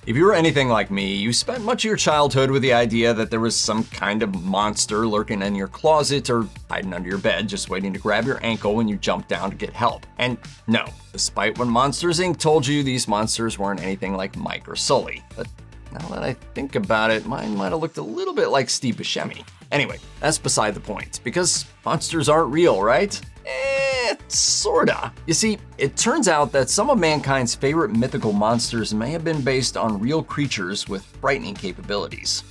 If you were anything like me, you spent much of your childhood with the idea that there was some kind of monster lurking in your closet or hiding under your bed just waiting to grab your ankle when you jumped down to get help. And no, despite what Monsters Inc. told you, these monsters weren't anything like Mike or Sully. But now that I think about it, mine might have looked a little bit like Steve Buscemi. Anyway, that's beside the point, because monsters aren't real, right? Sorta. You see, it turns out that some of mankind's favorite mythical monsters may have been based on real creatures with frightening capabilities.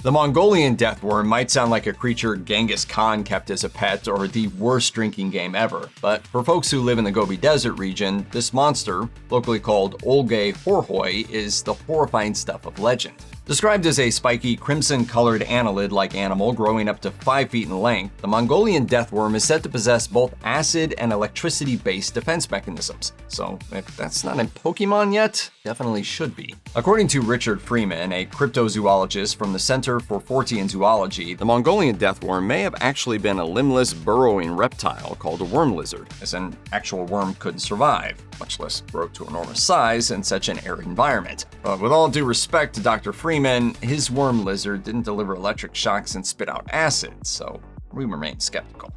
The Mongolian deathworm might sound like a creature Genghis Khan kept as a pet or the worst drinking game ever, but for folks who live in the Gobi Desert region, this monster, locally called Olge Horhoi, is the horrifying stuff of legend. Described as a spiky, crimson-colored annelid-like animal growing up to 5 feet in length, the Mongolian deathworm is said to possess both acid and electricity-based defense mechanisms. So if that's not in Pokemon yet, definitely should be. According to Richard Freeman, a cryptozoologist from the Center for Fortean Zoology, the Mongolian deathworm may have actually been a limbless, burrowing reptile called a worm lizard, as an actual worm couldn't survive, much less grow to enormous size in such an arid environment. But with all due respect to Dr. Freeman, his worm lizard didn't deliver electric shocks and spit out acid, so we remain skeptical.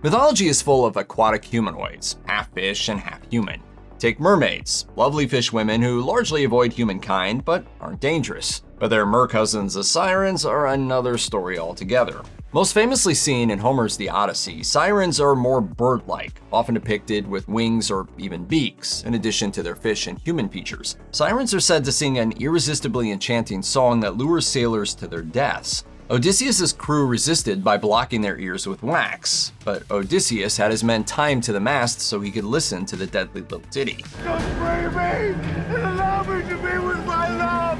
Mythology is full of aquatic humanoids, half fish and half human. Take mermaids, lovely fish women who largely avoid humankind but aren't dangerous. But their mer cousins, the Sirens, are another story altogether. Most famously seen in Homer's The Odyssey, Sirens are more bird-like, often depicted with wings or even beaks, in addition to their fish and human features. Sirens are said to sing an irresistibly enchanting song that lures sailors to their deaths. Odysseus' crew resisted by blocking their ears with wax, but Odysseus had his men tied to the mast so he could listen to the deadly little ditty. Don't free me and allow me to be with my love!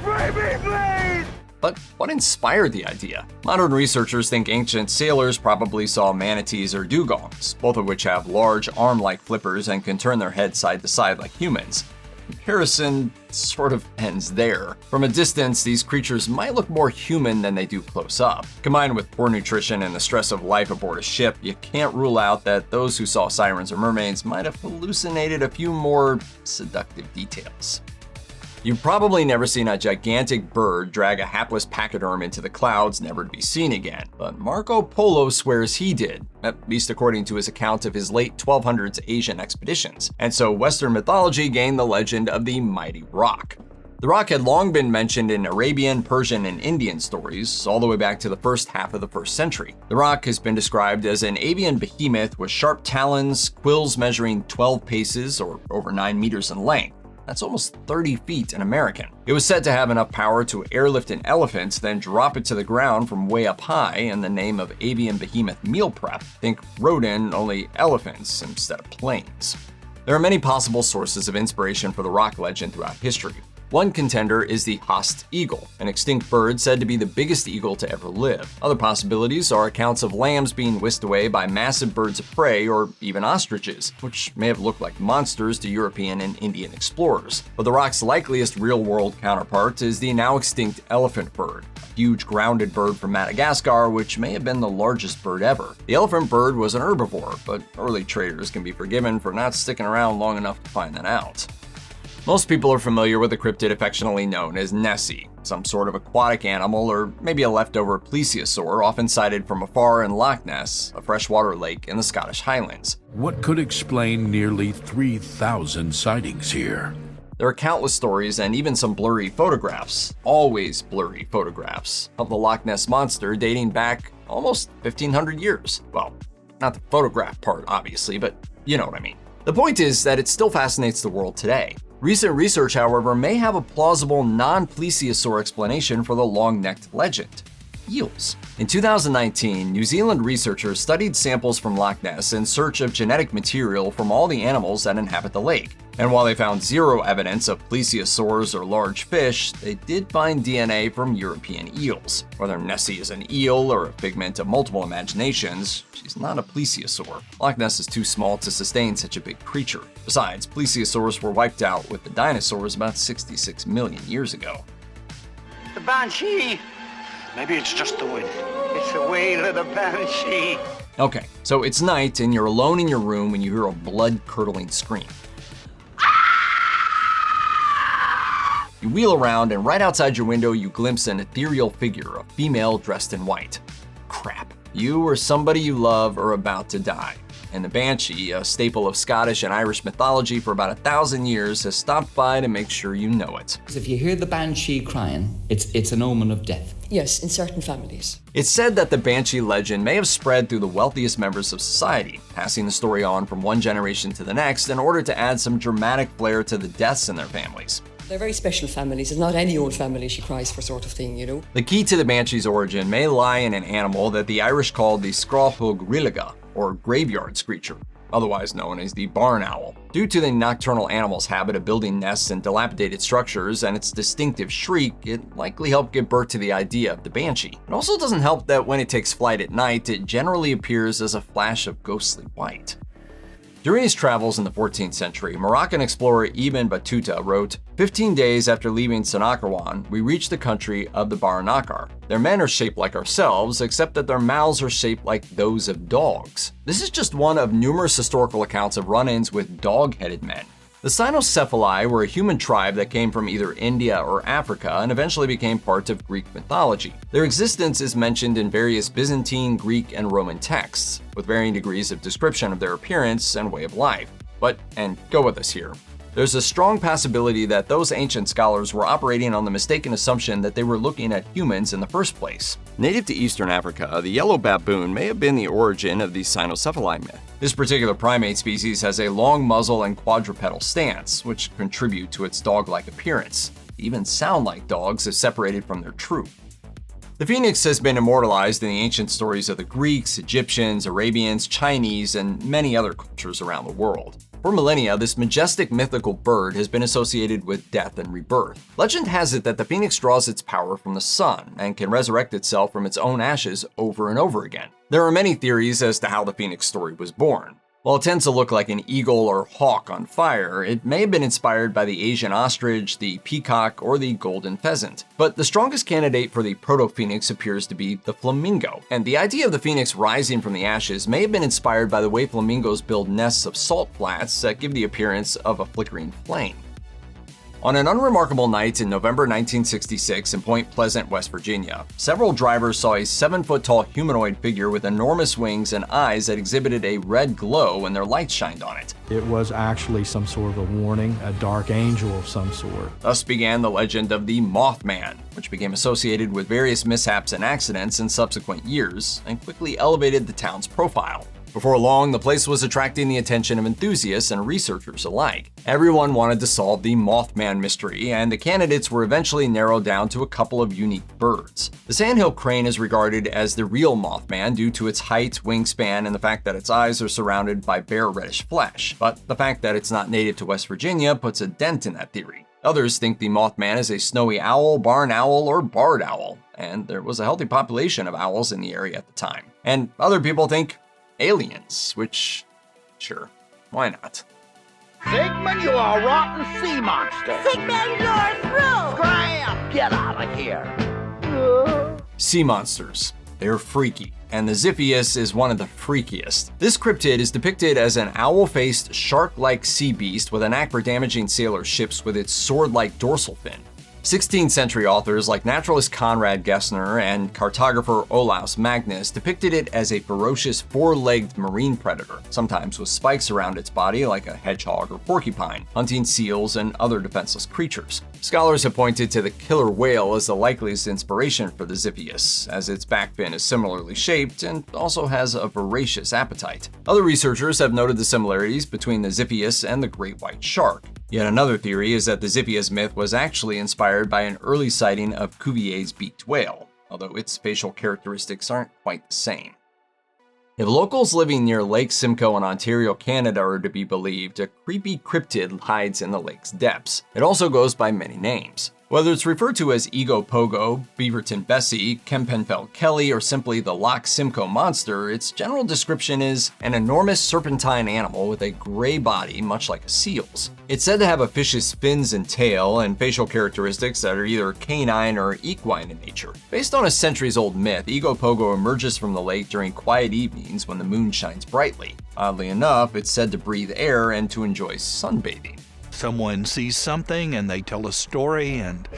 Free me, please! But what inspired the idea? Modern researchers think ancient sailors probably saw manatees or dugongs, both of which have large arm-like flippers and can turn their heads side to side like humans. Comparison sort of ends there. From a distance, these creatures might look more human than they do close up. Combined with poor nutrition and the stress of life aboard a ship, you can't rule out that those who saw sirens or mermaids might have hallucinated a few more seductive details. You've probably never seen a gigantic bird drag a hapless pachyderm into the clouds never to be seen again, but Marco Polo swears he did, at least according to his account of his late 1200s Asian expeditions. And so Western mythology gained the legend of the mighty roc. The roc had long been mentioned in Arabian, Persian, and Indian stories, all the way back to the first half of the 1st century. The roc has been described as an avian behemoth with sharp talons, quills measuring 12 paces or over 9 meters in length. That's almost 30 feet in American. It was said to have enough power to airlift an elephant, then drop it to the ground from way up high in the name of avian behemoth meal prep. Think rodent, only elephants instead of planes. There are many possible sources of inspiration for the roc legend throughout history. One contender is the Haast eagle, an extinct bird said to be the biggest eagle to ever live. Other possibilities are accounts of lambs being whisked away by massive birds of prey or even ostriches, which may have looked like monsters to European and Indian explorers. But the roc's likeliest real-world counterpart is the now extinct elephant bird, a huge grounded bird from Madagascar, which may have been the largest bird ever. The elephant bird was an herbivore, but early traders can be forgiven for not sticking around long enough to find that out. Most people are familiar with the cryptid affectionately known as Nessie, some sort of aquatic animal or maybe a leftover plesiosaur often sighted from afar in Loch Ness, a freshwater lake in the Scottish Highlands. What could explain nearly 3,000 sightings here? There are countless stories and even some blurry photographs, always blurry photographs, of the Loch Ness monster dating back almost 1,500 years. Well, not the photograph part, obviously, but you know what I mean. The point is that it still fascinates the world today. Recent research, however, may have a plausible non-plesiosaur explanation for the long-necked legend: eels. In 2019, New Zealand researchers studied samples from Loch Ness in search of genetic material from all the animals that inhabit the lake. And while they found zero evidence of plesiosaurs or large fish, they did find DNA from European eels. Whether Nessie is an eel or a figment of multiple imaginations, she's not a plesiosaur. Loch Ness is too small to sustain such a big creature. Besides, plesiosaurs were wiped out with the dinosaurs about 66 million years ago. The Banshee! Maybe it's just the wind. It's the wail of the Banshee. Okay, so it's night and you're alone in your room when you hear a blood-curdling scream. You wheel around, and right outside your window, you glimpse an ethereal figure, a female dressed in white. Crap. You or somebody you love are about to die. And the Banshee, a staple of Scottish and Irish mythology for about 1,000 years, has stopped by to make sure you know it. If you hear the Banshee crying, it's an omen of death. Yes, in certain families. It's said that the Banshee legend may have spread through the wealthiest members of society, passing the story on from one generation to the next in order to add some dramatic flair to the deaths in their families. They're very special families. It's not any old family she cries for sort of thing, you know? The key to the Banshee's origin may lie in an animal that the Irish called the Scrauthug Rilaga, or graveyard screecher, otherwise known as the barn owl. Due to the nocturnal animal's habit of building nests in dilapidated structures and its distinctive shriek, it likely helped give birth to the idea of the banshee. It also doesn't help that when it takes flight at night, it generally appears as a flash of ghostly white. During his travels in the 14th century, Moroccan explorer Ibn Battuta wrote, 15 days after leaving Sanakawan, we reached the country of the Baranakar. Their men are shaped like ourselves, except that their mouths are shaped like those of dogs. This is just one of numerous historical accounts of run-ins with dog-headed men. The Cynocephali were a human tribe that came from either India or Africa and eventually became part of Greek mythology. Their existence is mentioned in various Byzantine, Greek, and Roman texts, with varying degrees of description of their appearance and way of life. But, and go with us here, there's a strong possibility that those ancient scholars were operating on the mistaken assumption that they were looking at humans in the first place. Native to eastern Africa, the yellow baboon may have been the origin of the Cynocephali myth. This particular primate species has a long muzzle and quadrupedal stance, which contribute to its dog-like appearance. They even sound like dogs if separated from their troop. The phoenix has been immortalized in the ancient stories of the Greeks, Egyptians, Arabians, Chinese, and many other cultures around the world. For millennia, this majestic mythical bird has been associated with death and rebirth. Legend has it that the phoenix draws its power from the sun and can resurrect itself from its own ashes over and over again. There are many theories as to how the phoenix story was born. While it tends to look like an eagle or hawk on fire, it may have been inspired by the Asian ostrich, the peacock, or the golden pheasant. But the strongest candidate for the proto-phoenix appears to be the flamingo. And the idea of the phoenix rising from the ashes may have been inspired by the way flamingos build nests of salt flats that give the appearance of a flickering flame. On an unremarkable night in November 1966 in Point Pleasant, West Virginia, several drivers saw a 7-foot-tall humanoid figure with enormous wings and eyes that exhibited a red glow when their lights shined on it. It was actually some sort of a warning, a dark angel of some sort. Thus began the legend of the Mothman, which became associated with various mishaps and accidents in subsequent years and quickly elevated the town's profile. Before long, the place was attracting the attention of enthusiasts and researchers alike. Everyone wanted to solve the Mothman mystery, and the candidates were eventually narrowed down to a couple of unique birds. The sandhill crane is regarded as the real Mothman due to its height, wingspan, and the fact that its eyes are surrounded by bare reddish flesh. But the fact that it's not native to West Virginia puts a dent in that theory. Others think the Mothman is a snowy owl, barn owl, or barred owl, and there was a healthy population of owls in the area at the time. And other people think aliens, which, sure, why not? Sigmund, you are a rotten sea monster. Sigmund, you're through. Scram! Get out of here. Sea monsters. They're freaky, and the Ziphius is one of the freakiest. This cryptid is depicted as an owl-faced, shark-like sea beast with a knack for damaging sailor ships with its sword-like dorsal fin. 16th century authors like naturalist Conrad Gessner and cartographer Olaus Magnus depicted it as a ferocious four-legged marine predator, sometimes with spikes around its body like a hedgehog or porcupine, hunting seals and other defenseless creatures. Scholars have pointed to the killer whale as the likeliest inspiration for the Ziphius, as its back fin is similarly shaped and also has a voracious appetite. Other researchers have noted the similarities between the Ziphius and the great white shark. Yet another theory is that the Ziphius myth was actually inspired by an early sighting of Cuvier's beaked whale, although its facial characteristics aren't quite the same. If locals living near Lake Simcoe in Ontario, Canada are to be believed, a creepy cryptid hides in the lake's depths. It also goes by many names. Whether it's referred to as Igopogo, Beaverton Bessie, Kempenfeld Kelly, or simply the Loch Simcoe monster, its general description is an enormous serpentine animal with a gray body much like a seal's. It's said to have a fish's fins and tail and facial characteristics that are either canine or equine in nature. Based on a centuries-old myth, Igopogo emerges from the lake during quiet evenings when the moon shines brightly. Oddly enough, it's said to breathe air and to enjoy sunbathing. Someone sees something and they tell a story, and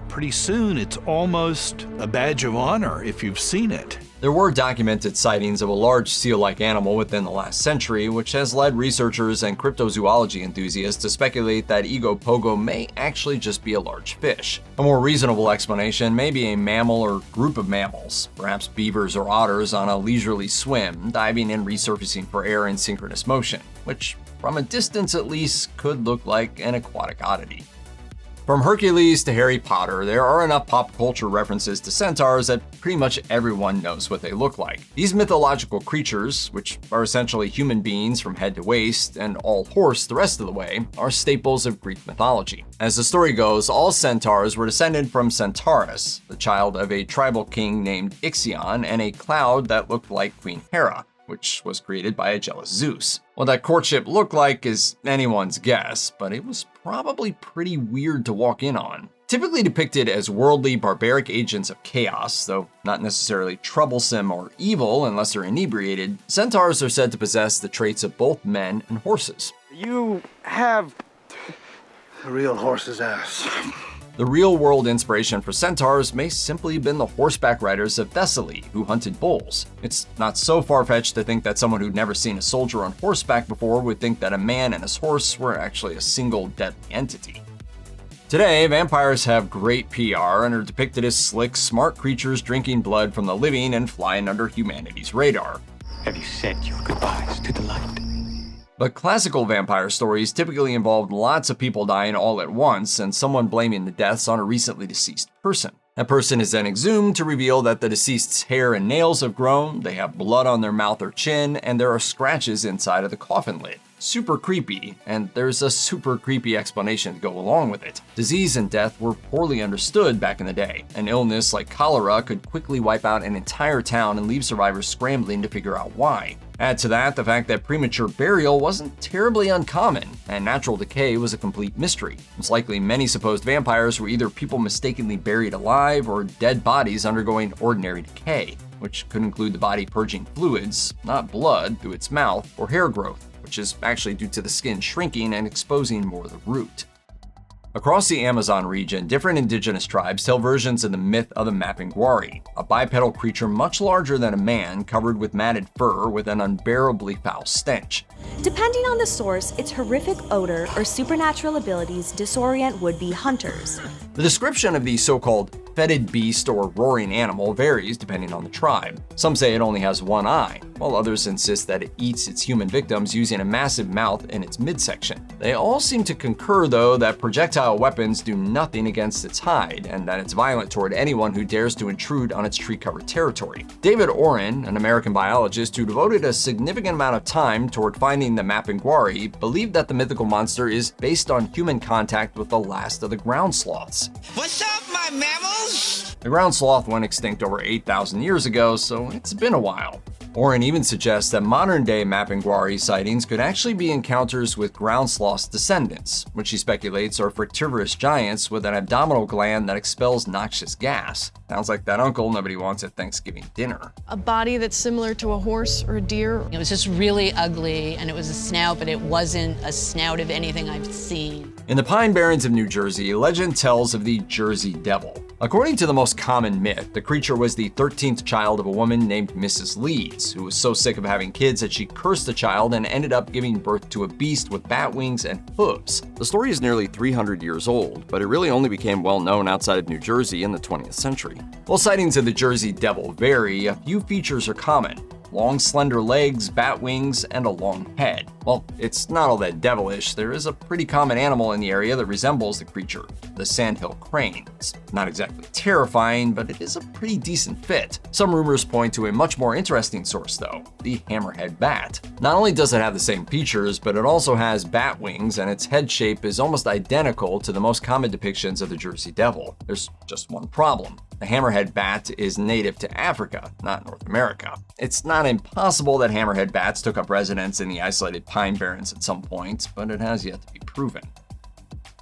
pretty soon it's almost a badge of honor if you've seen it. There were documented sightings of a large seal-like animal within the last century, which has led researchers and cryptozoology enthusiasts to speculate that Igopogo may actually just be a large fish. A more reasonable explanation may be a mammal or group of mammals, perhaps beavers or otters on a leisurely swim, diving and resurfacing for air in synchronous motion, which, from a distance at least, could look like an aquatic oddity. From Hercules to Harry Potter, there are enough pop culture references to centaurs that pretty much everyone knows what they look like. These mythological creatures, which are essentially human beings from head to waist and all horse the rest of the way, are staples of Greek mythology. As the story goes, all centaurs were descended from Centaurus, the child of a tribal king named Ixion and a cloud that looked like Queen Hera, which was created by a jealous Zeus. What that courtship looked like is anyone's guess, but it was probably pretty weird to walk in on. Typically depicted as worldly, barbaric agents of chaos, though not necessarily troublesome or evil unless they're inebriated, centaurs are said to possess the traits of both men and horses. You have a real horse's ass. The real-world inspiration for centaurs may simply have been the horseback riders of Thessaly who hunted bulls. It's not so far-fetched to think that someone who'd never seen a soldier on horseback before would think that a man and his horse were actually a single deadly entity. Today, vampires have great PR and are depicted as slick, smart creatures drinking blood from the living and flying under humanity's radar. Have you said your goodbyes to the light? But classical vampire stories typically involved lots of people dying all at once and someone blaming the deaths on a recently deceased person. That person is then exhumed to reveal that the deceased's hair and nails have grown, they have blood on their mouth or chin, and there are scratches inside of the coffin lid. Super creepy, and there's a super creepy explanation to go along with it. Disease and death were poorly understood back in the day. An illness like cholera could quickly wipe out an entire town and leave survivors scrambling to figure out why. Add to that the fact that premature burial wasn't terribly uncommon, and natural decay was a complete mystery. It's likely many supposed vampires were either people mistakenly buried alive or dead bodies undergoing ordinary decay, which could include the body purging fluids, not blood, through its mouth, or hair growth, which is actually due to the skin shrinking and exposing more of the root. Across the Amazon region, different indigenous tribes tell versions of the myth of the Mapinguari, a bipedal creature much larger than a man covered with matted fur with an unbearably foul stench. Depending on the source, its horrific odor or supernatural abilities disorient would-be hunters. The description of the so-called fetid beast or roaring animal varies depending on the tribe. Some say it only has one eye, while others insist that it eats its human victims using a massive mouth in its midsection. They all seem to concur, though, that projectile weapons do nothing against its hide, and that it's violent toward anyone who dares to intrude on its tree-covered territory. David Oren, an American biologist who devoted a significant amount of time toward finding the Mapinguari, believed that the mythical monster is based on human contact with the last of the ground sloths. What's up, my mammals? The ground sloth went extinct over 8,000 years ago, so it's been a while. Oren even suggests that modern-day Mapinguari sightings could actually be encounters with ground sloth's descendants, which he speculates are fructivorous giants with an abdominal gland that expels noxious gas. Sounds like that uncle nobody wants at Thanksgiving dinner. A body that's similar to a horse or a deer. It was just really ugly, and it was a snout, but it wasn't a snout of anything I've seen. In the Pine Barrens of New Jersey, legend tells of the Jersey Devil. According to the most common myth, the creature was the 13th child of a woman named Mrs. Leeds, who was so sick of having kids that she cursed the child and ended up giving birth to a beast with bat wings and hooves. The story is nearly 300 years old, but it really only became well known outside of New Jersey in the 20th century. While sightings of the Jersey Devil vary, a few features are common. Long, slender legs, bat wings, and a long head. While it's not all that devilish, there is a pretty common animal in the area that resembles the creature, the sandhill crane. It's not exactly terrifying, but it is a pretty decent fit. Some rumors point to a much more interesting source, though, the hammerhead bat. Not only does it have the same features, but it also has bat wings, and its head shape is almost identical to the most common depictions of the Jersey Devil. There's just one problem. The hammerhead bat is native to Africa, not North America. It's not impossible that hammerhead bats took up residence in the isolated Pine Barrens at some point, but it has yet to be proven.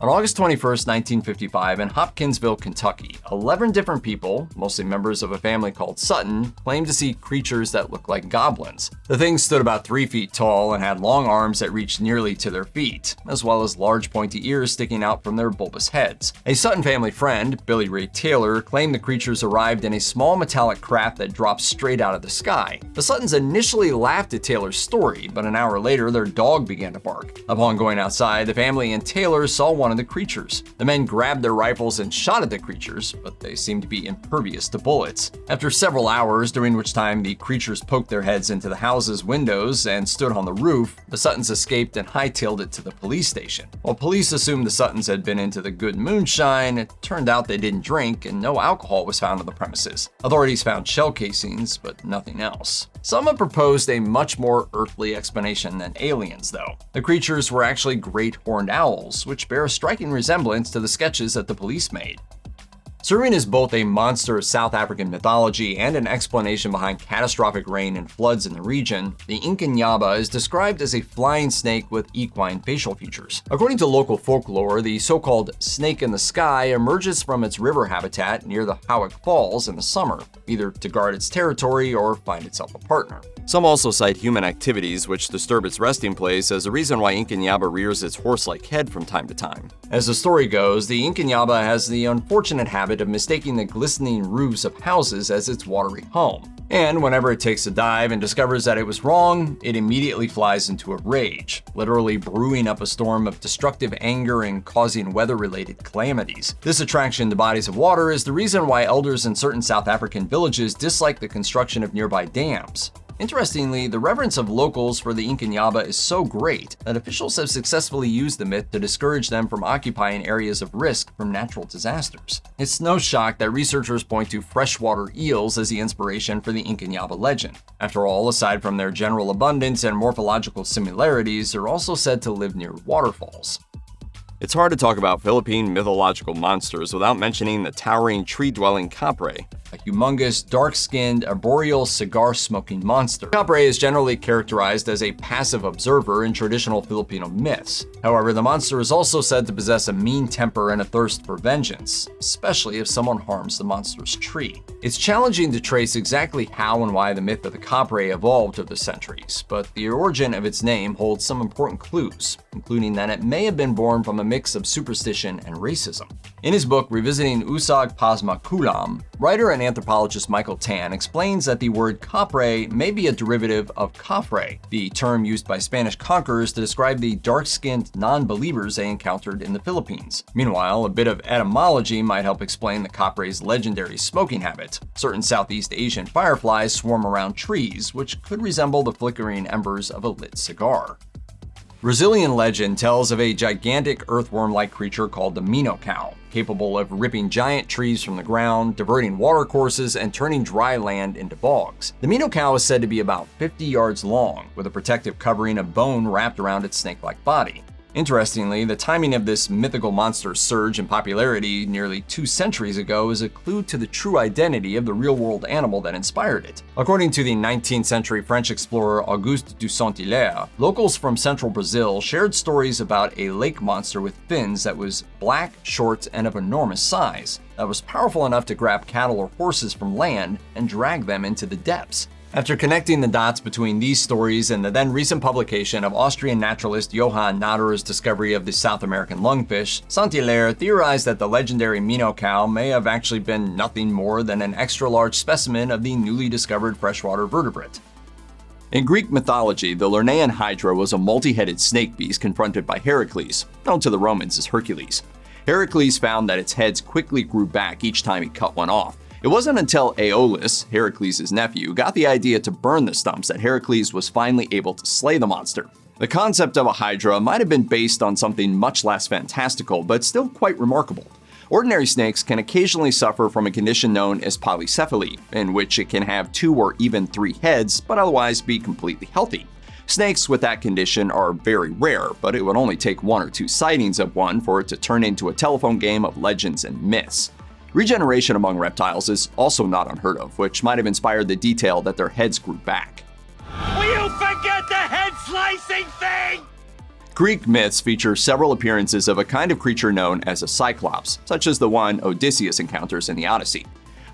On August 21, 1955, in Hopkinsville, Kentucky, 11 different people, mostly members of a family called Sutton, claimed to see creatures that looked like goblins. The things stood about 3 feet tall and had long arms that reached nearly to their feet, as well as large pointy ears sticking out from their bulbous heads. A Sutton family friend, Billy Ray Taylor, claimed the creatures arrived in a small metallic craft that dropped straight out of the sky. The Suttons initially laughed at Taylor's story, but an hour later, their dog began to bark. Upon going outside, the family and Taylor saw one of the creatures. The men grabbed their rifles and shot at the creatures, but they seemed to be impervious to bullets. After several hours, during which time the creatures poked their heads into the house's windows and stood on the roof, the Suttons escaped and hightailed it to the police station. While police assumed the Suttons had been into the good moonshine, it turned out they didn't drink and no alcohol was found on the premises. Authorities found shell casings, but nothing else. Some have proposed a much more earthly explanation than aliens, though. The creatures were actually great horned owls, which bear a striking resemblance to the sketches that the police made. Serving as both a monster of South African mythology and an explanation behind catastrophic rain and floods in the region, the Inkanyamba is described as a flying snake with equine facial features. According to local folklore, the so-called snake in the sky emerges from its river habitat near the Howick Falls in the summer, either to guard its territory or find itself a partner. Some also cite human activities which disturb its resting place as a reason why Inkanyamba rears its horse-like head from time to time. As the story goes, the Inkanyamba has the unfortunate habit of mistaking the glistening roofs of houses as its watery home. And whenever it takes a dive and discovers that it was wrong, it immediately flies into a rage, literally brewing up a storm of destructive anger and causing weather-related calamities. This attraction to bodies of water is the reason why elders in certain South African villages dislike the construction of nearby dams. Interestingly, the reverence of locals for the Inkanyamba is so great that officials have successfully used the myth to discourage them from occupying areas of risk from natural disasters. It's no shock that researchers point to freshwater eels as the inspiration for the Inkanyamba legend. After all, aside from their general abundance and morphological similarities, they're also said to live near waterfalls. It's hard to talk about Philippine mythological monsters without mentioning the towering tree-dwelling Kapre, a humongous, dark-skinned, arboreal, cigar-smoking monster. Kapre is generally characterized as a passive observer in traditional Filipino myths. However, the monster is also said to possess a mean temper and a thirst for vengeance, especially if someone harms the monster's tree. It's challenging to trace exactly how and why the myth of the Kapre evolved over the centuries, but the origin of its name holds some important clues, including that it may have been born from a mix of superstition and racism. In his book, Revisiting Usag Pasma Kulam, writer and anthropologist Michael Tan explains that the word Kapre may be a derivative of Kapre, the term used by Spanish conquerors to describe the dark-skinned non-believers they encountered in the Philippines. Meanwhile, a bit of etymology might help explain the Kapre's legendary smoking habit. Certain Southeast Asian fireflies swarm around trees, which could resemble the flickering embers of a lit cigar. Brazilian legend tells of a gigantic earthworm-like creature called the Minhocão, capable of ripping giant trees from the ground, diverting watercourses, and turning dry land into bogs. The Minhocão is said to be about 50 yards long, with a protective covering of bone wrapped around its snake-like body. Interestingly, the timing of this mythical monster's surge in popularity nearly 2 centuries ago is a clue to the true identity of the real-world animal that inspired it. According to the 19th century French explorer Auguste de Saint-Hilaire, locals from central Brazil shared stories about a lake monster with fins that was black, short, and of enormous size, that was powerful enough to grab cattle or horses from land and drag them into the depths. After connecting the dots between these stories and the then recent publication of Austrian naturalist Johann Nader's discovery of the South American lungfish, Saint-Hilaire theorized that the legendary Minhocão may have actually been nothing more than an extra-large specimen of the newly discovered freshwater vertebrate. In Greek mythology, the Lernaean Hydra was a multi-headed snake beast confronted by Heracles, known to the Romans as Hercules. Heracles found that its heads quickly grew back each time he cut one off. It wasn't until Aeolus, Heracles' nephew, got the idea to burn the stumps that Heracles was finally able to slay the monster. The concept of a Hydra might have been based on something much less fantastical, but still quite remarkable. Ordinary snakes can occasionally suffer from a condition known as polycephaly, in which it can have 2 or even 3 heads, but otherwise be completely healthy. Snakes with that condition are very rare, but it would only take 1 or 2 sightings of one for it to turn into a telephone game of legends and myths. Regeneration among reptiles is also not unheard of, which might have inspired the detail that their heads grew back. Will you forget the head slicing thing? Greek myths feature several appearances of a kind of creature known as a Cyclops, such as the one Odysseus encounters in the Odyssey.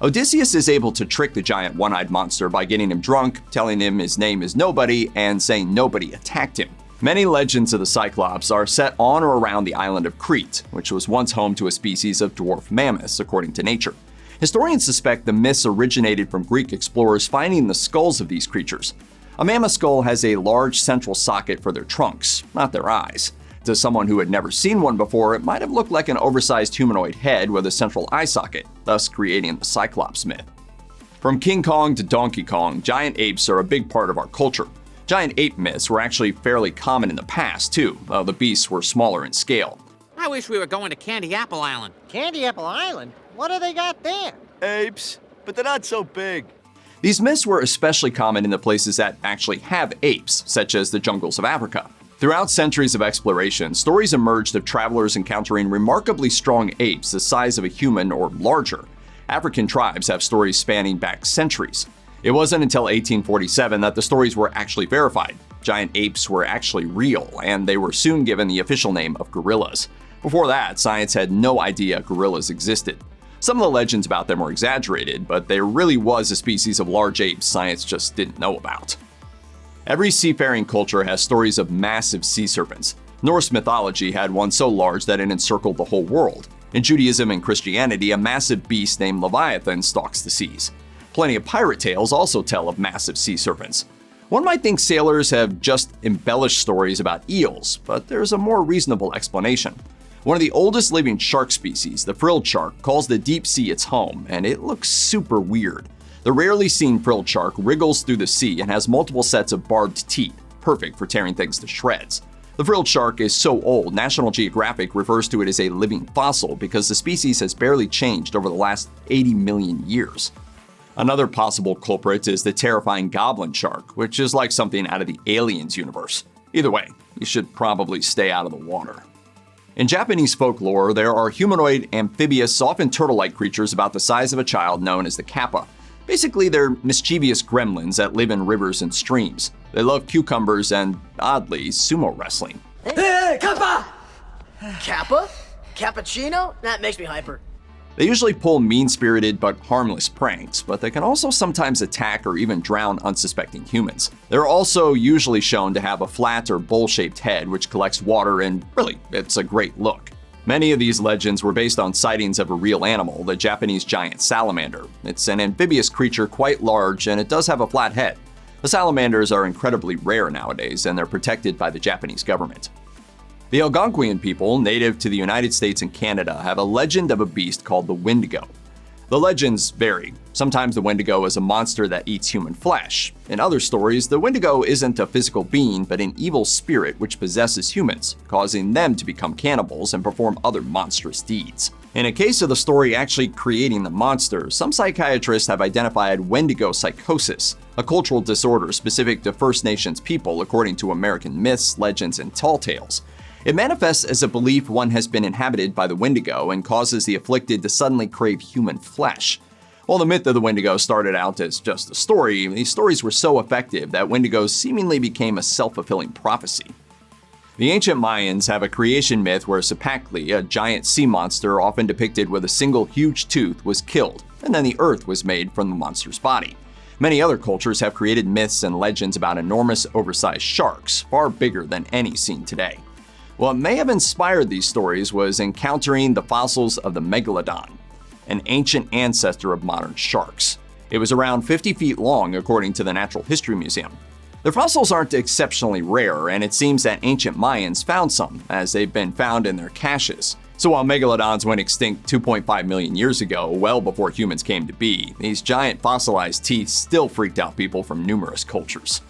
Odysseus is able to trick the giant one-eyed monster by getting him drunk, telling him his name is Nobody, and saying nobody attacked him. Many legends of the Cyclops are set on or around the island of Crete, which was once home to a species of dwarf mammoths, according to nature. Historians suspect the myths originated from Greek explorers finding the skulls of these creatures. A mammoth skull has a large central socket for their trunks, not their eyes. To someone who had never seen one before, it might have looked like an oversized humanoid head with a central eye socket, thus creating the Cyclops myth. From King Kong to Donkey Kong, giant apes are a big part of our culture. Giant ape myths were actually fairly common in the past, too, though the beasts were smaller in scale. I wish we were going to Candy Apple Island. Candy Apple Island? What do they got there? Apes, but they're not so big. These myths were especially common in the places that actually have apes, such as the jungles of Africa. Throughout centuries of exploration, stories emerged of travelers encountering remarkably strong apes the size of a human or larger. African tribes have stories spanning back centuries. It wasn't until 1847 that the stories were actually verified. Giant apes were actually real, and they were soon given the official name of gorillas. Before that, science had no idea gorillas existed. Some of the legends about them were exaggerated, but there really was a species of large apes science just didn't know about. Every seafaring culture has stories of massive sea serpents. Norse mythology had one so large that it encircled the whole world. In Judaism and Christianity, a massive beast named Leviathan stalks the seas. Plenty of pirate tales also tell of massive sea serpents. One might think sailors have just embellished stories about eels, but there's a more reasonable explanation. One of the oldest living shark species, the frilled shark, calls the deep sea its home, and it looks super weird. The rarely seen frilled shark wriggles through the sea and has multiple sets of barbed teeth, perfect for tearing things to shreds. The frilled shark is so old, National Geographic refers to it as a living fossil because the species has barely changed over the last 80 million years. Another possible culprit is the terrifying goblin shark, which is like something out of the Aliens universe. Either way, you should probably stay out of the water. In Japanese folklore, there are humanoid, amphibious, often turtle-like creatures about the size of a child known as the kappa. Basically, they're mischievous gremlins that live in rivers and streams. They love cucumbers and, oddly, sumo wrestling. Hey, Kappa! Kappa? Cappuccino? That makes me hyper. They usually pull mean-spirited but harmless pranks, but they can also sometimes attack or even drown unsuspecting humans. They're also usually shown to have a flat or bowl-shaped head which collects water, and really, it's a great look. Many of these legends were based on sightings of a real animal, the Japanese giant salamander. It's an amphibious creature quite large, and it does have a flat head. The salamanders are incredibly rare nowadays, and they're protected by the Japanese government. The Algonquian people, native to the United States and Canada, have a legend of a beast called the wendigo. The legends vary. Sometimes the wendigo is a monster that eats human flesh. In other stories, the wendigo isn't a physical being, but an evil spirit which possesses humans, causing them to become cannibals and perform other monstrous deeds. In a case of the story actually creating the monster, some psychiatrists have identified wendigo psychosis, a cultural disorder specific to First Nations people according to American myths, legends, and tall tales. It manifests as a belief one has been inhabited by the wendigo and causes the afflicted to suddenly crave human flesh. While the myth of the wendigo started out as just a story, these stories were so effective that wendigos seemingly became a self-fulfilling prophecy. The ancient Mayans have a creation myth where Cipactli, a giant sea monster often depicted with a single huge tooth, was killed, and then the earth was made from the monster's body. Many other cultures have created myths and legends about enormous, oversized sharks, far bigger than any seen today. What may have inspired these stories was encountering the fossils of the megalodon, an ancient ancestor of modern sharks. It was around 50 feet long, according to the Natural History Museum. Their fossils aren't exceptionally rare, and it seems that ancient Mayans found some, as they've been found in their caches. So while megalodons went extinct 2.5 million years ago, well before humans came to be, these giant fossilized teeth still freaked out people from numerous cultures.